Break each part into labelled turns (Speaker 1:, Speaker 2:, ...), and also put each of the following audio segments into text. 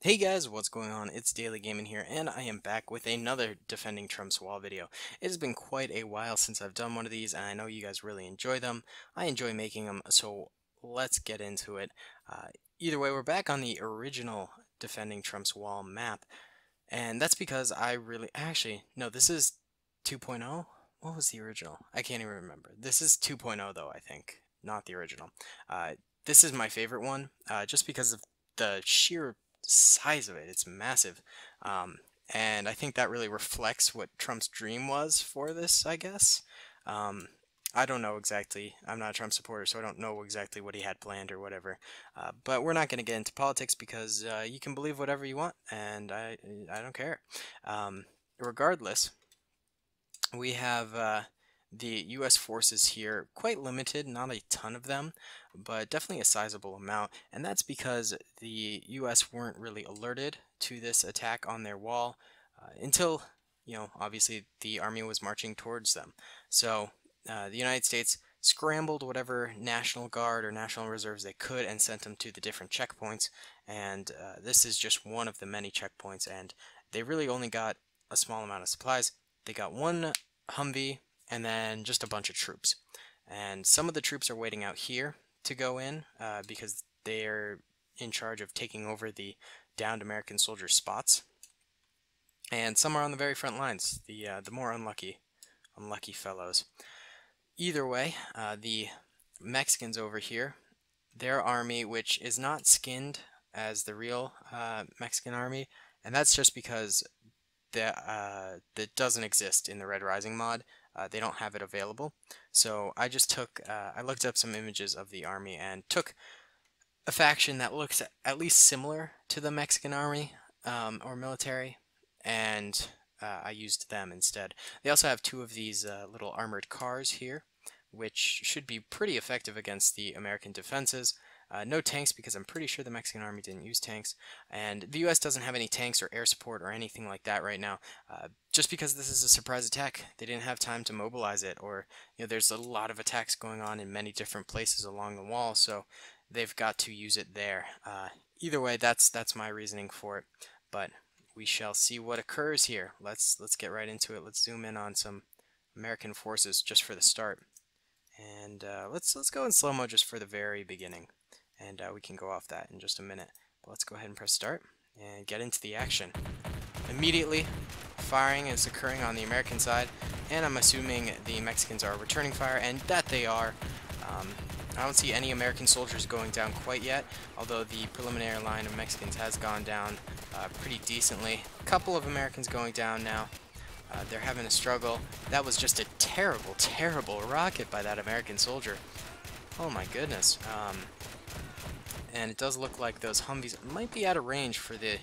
Speaker 1: Hey guys, what's going on? It's DaleyGaming here, and I am back with another Defending Trump's Wall video. It has been quite a while since I've done one of these, and I know you guys really enjoy them. I enjoy making them, so let's get into it. Either way, we're back on the original Defending Trump's Wall map, and that's because Actually, no, this is 2.0? What was the original? I can't even remember. This is 2.0 though, I think, not the original. Uh, this is my favorite one, just because of the sheer size of it. It's massive. Um, and I think that really reflects what Trump's dream was for this, I guess. Um, I don't know exactly. I'm not a Trump supporter, so I don't know exactly what he had planned or whatever. But we're not going to get into politics because you can believe whatever you want, and I don't care. Regardless, we have the U.S. forces here quite limited, not a ton of them, but definitely a sizable amount, and that's because the U.S. weren't really alerted to this attack on their wall until, obviously the army was marching towards them. So the United States scrambled whatever National Guard or National Reserves they could and sent them to the different checkpoints, and this is just one of the many checkpoints, and they really only got a small amount of supplies. They got one Humvee and then just a bunch of troops. And some of the troops are waiting out here to go in because they're in charge of taking over the downed American soldier spots. And some are on the very front lines, the more unlucky fellows. Either way, the Mexicans over here, their army, which is not skinned as the real Mexican army, and that's just because that doesn't exist in the Red Rising mod. They don't have it available. So I looked up some images of the army and took a faction that looks at least similar to the Mexican army or military, and I used them instead. They also have two of these little armored cars here, which should be pretty effective against the American defenses. No tanks because I'm pretty sure the Mexican army didn't use tanks, and the U.S. doesn't have any tanks or air support or anything like that right now. Just because this is a surprise attack, they didn't have time to mobilize it, or there's a lot of attacks going on in many different places along the wall, so they've got to use it there. Either way, that's my reasoning for it, but we shall see what occurs here. Let's get right into it. Let's zoom in on some American forces just for the start, and let's go in slow mo just for the very beginning. And we can go off that in just a minute. But let's go ahead and press start and get into the action. Immediately, firing is occurring on the American side, and I'm assuming the Mexicans are returning fire, and that they are. I don't see any American soldiers going down quite yet, although the preliminary line of Mexicans has gone down pretty decently. A couple of Americans going down now. They're having a struggle. That was just a terrible, terrible rocket by that American soldier. Oh my goodness. And it does look like those Humvees might be out of range for the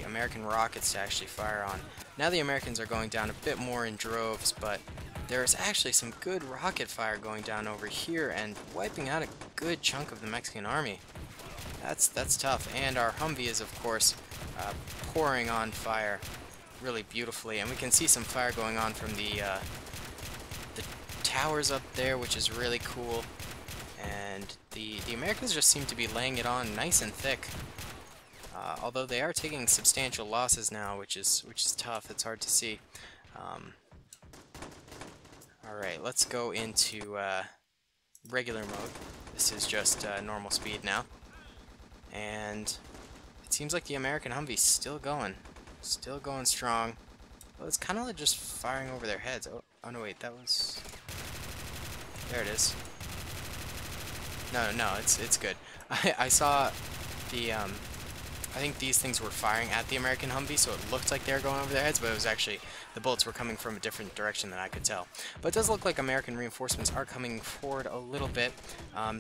Speaker 1: American rockets to actually fire on. Now the Americans are going down a bit more in droves, but there's actually some good rocket fire going down over here and wiping out a good chunk of the Mexican army. That's tough, and our Humvee is of course pouring on fire really beautifully, and we can see some fire going on from the towers up there, which is really cool. And the Americans just seem to be laying it on nice and thick. Although they are taking substantial losses now, which is tough. It's hard to see. Alright, let's go into regular mode. This is just normal speed now. And it seems like the American Humvee's still going strong. Well, it's kind of like just firing over their heads. Oh no, wait, that was... There it is. No, it's good. I saw the, I think these things were firing at the American Humvee, so it looked like they were going over their heads, but it was actually, the bullets were coming from a different direction than I could tell. But it does look like American reinforcements are coming forward a little bit,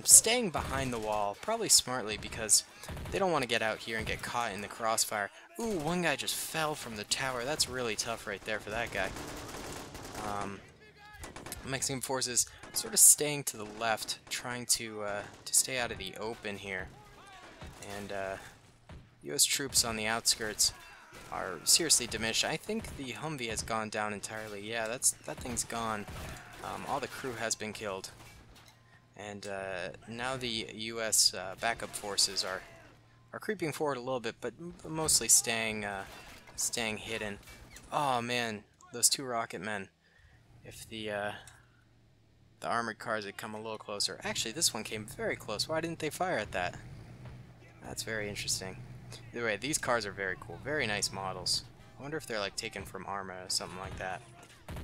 Speaker 1: staying behind the wall, probably smartly, because they don't want to get out here and get caught in the crossfire. Ooh, one guy just fell from the tower. That's really tough right there for that guy. Mexican forces sort of staying to the left, trying to stay out of the open here. And U.S. troops on the outskirts are seriously diminished. I think the Humvee has gone down entirely. Yeah, that thing's gone. All the crew has been killed. And now the U.S. backup forces are are creeping forward a little bit, but mostly staying hidden. Oh man, those two rocket men. If the armored cars had come a little closer. Actually, this one came very close. Why didn't they fire at that? That's very interesting. Either way, these cars are very cool. Very nice models. I wonder if they're like taken from Arma or something like that.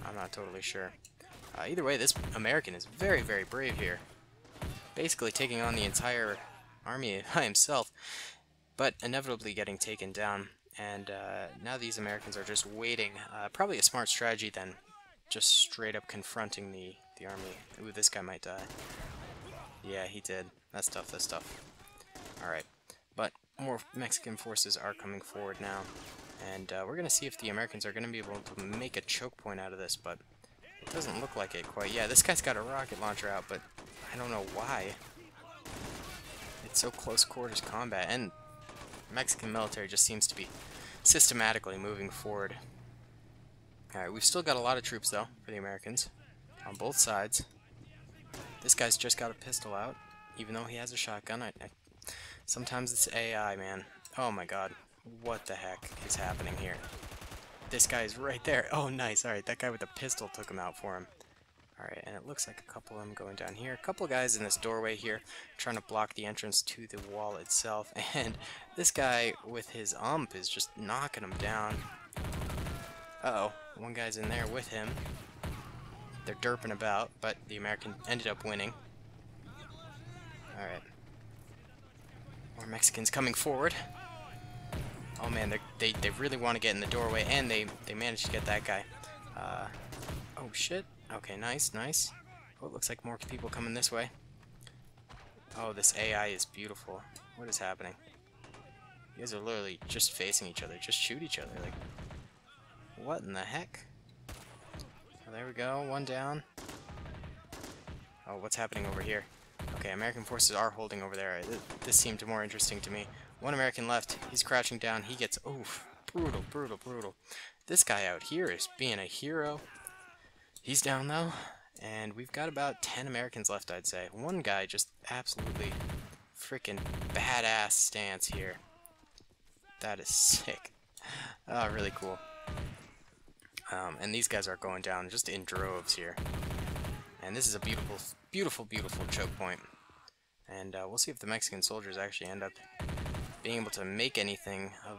Speaker 1: I'm not totally sure. Either way, this American is very, very brave here. Basically taking on the entire army by himself, but inevitably getting taken down. And now these Americans are just waiting. Probably a smart strategy then, just straight up confronting the army. Ooh, this guy might die. Yeah, he did. That's tough, that's tough. Alright, but more Mexican forces are coming forward now. And we're going to see if the Americans are going to be able to make a choke point out of this, but it doesn't look like it quite. Yeah, this guy's got a rocket launcher out, but I don't know why. It's so close quarters combat, and Mexican military just seems to be systematically moving forward. Alright, we've still got a lot of troops, though, for the Americans, on both sides. This guy's just got a pistol out, even though he has a shotgun. Sometimes it's AI, man. Oh my god. What the heck is happening here? This guy is right there. Oh, nice. Alright, that guy with the pistol took him out for him. Alright, and it looks like a couple of them going down here. A couple of guys in this doorway here trying to block the entrance to the wall itself. And this guy with his ump is just knocking him down. Uh-oh. One guy's in there with him. They're derping about, but the American ended up winning. Alright. More Mexicans coming forward. Oh man, they really want to get in the doorway, and they managed to get that guy. Oh shit. Okay, nice, nice. Oh, it looks like more people coming this way. Oh, this AI is beautiful. What is happening? You guys are literally just facing each other. Just shoot each other. Like, what in the heck? Oh, there we go. One down. Oh, what's happening over here? Okay, American forces are holding over there. This seemed more interesting to me. One American left. He's crouching down. He gets... oof. Brutal, brutal, brutal. This guy out here is being a hero. He's down, though. And we've got about 10 Americans left, I'd say. One guy just absolutely freaking badass stance here. That is sick. Oh, really cool. And these guys are going down just in droves here. And this is a beautiful, beautiful, beautiful choke point. And we'll see if the Mexican soldiers actually end up being able to make anything of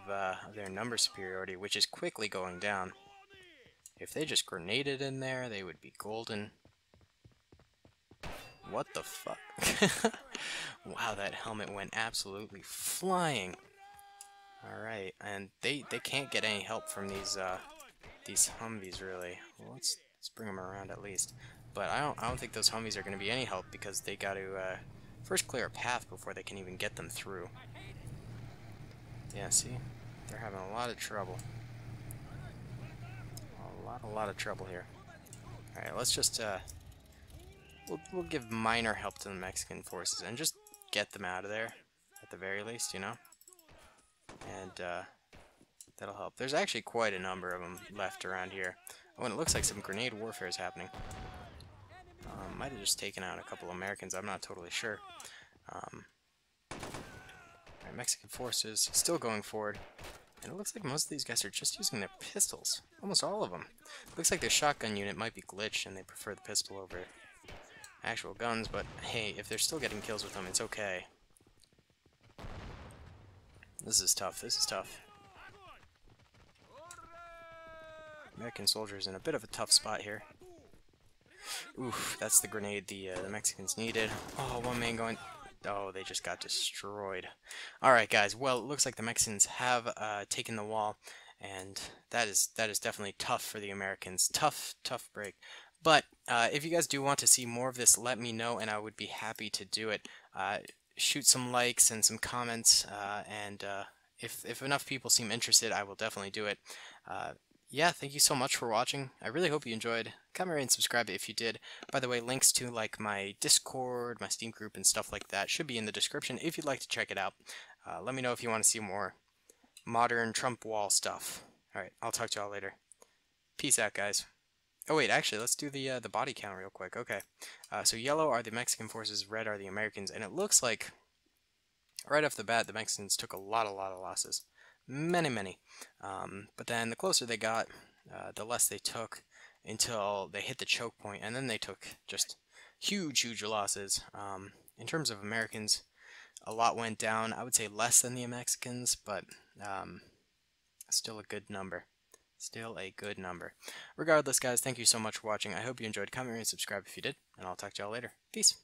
Speaker 1: their number superiority, which is quickly going down. If they just grenaded in there, they would be golden. What the fuck? Wow, that helmet went absolutely flying. Alright, and they can't get any help from these Humvees, really. Well, let's bring them around at least. But I don't think those Humvees are going to be any help, because they got to first clear a path before they can even get them through. Yeah, see? They're having a lot of trouble. A lot of trouble here. Alright, let's just, we'll give minor help to the Mexican forces and just get them out of there, at the very least, you know? And, that'll help. There's actually quite a number of them left around here. Oh, and it looks like some grenade warfare is happening. Might have just taken out a couple Americans, I'm not totally sure. Alright, Mexican forces still going forward. And it looks like most of these guys are just using their pistols. Almost all of them. Looks like their shotgun unit might be glitched and they prefer the pistol over actual guns, but hey, if they're still getting kills with them, it's okay. This is tough, this is tough. American soldiers in a bit of a tough spot here. Oof, that's the grenade the Mexicans needed. Oh, one man going... oh, they just got destroyed. Alright, guys, well, it looks like the Mexicans have taken the wall, and that is definitely tough for the Americans. Tough break. But if you guys do want to see more of this, let me know, and I would be happy to do it. Shoot some likes and some comments, and if enough people seem interested, I will definitely do it. Yeah, thank you so much for watching. I really hope you enjoyed. Comment and subscribe if you did. By the way, links to like my Discord, my Steam group, and stuff like that should be in the description if you'd like to check it out. Let me know if you want to see more modern Trump wall stuff. Alright, I'll talk to y'all later. Peace out, guys. Oh wait, actually, let's do the body count real quick. Okay, so yellow are the Mexican forces, red are the Americans, and it looks like Right off the bat, the Mexicans took a lot of losses. Many, many. But then the closer they got, the less they took until they hit the choke point, and then they took just huge losses. In terms of Americans, a lot went down. I would say less than the Mexicans, but um, still a good number. Still a good number. Regardless, guys, thank you so much for watching. I hope you enjoyed. Comment, rate, and subscribe if you did, and I'll talk to y'all later. Peace.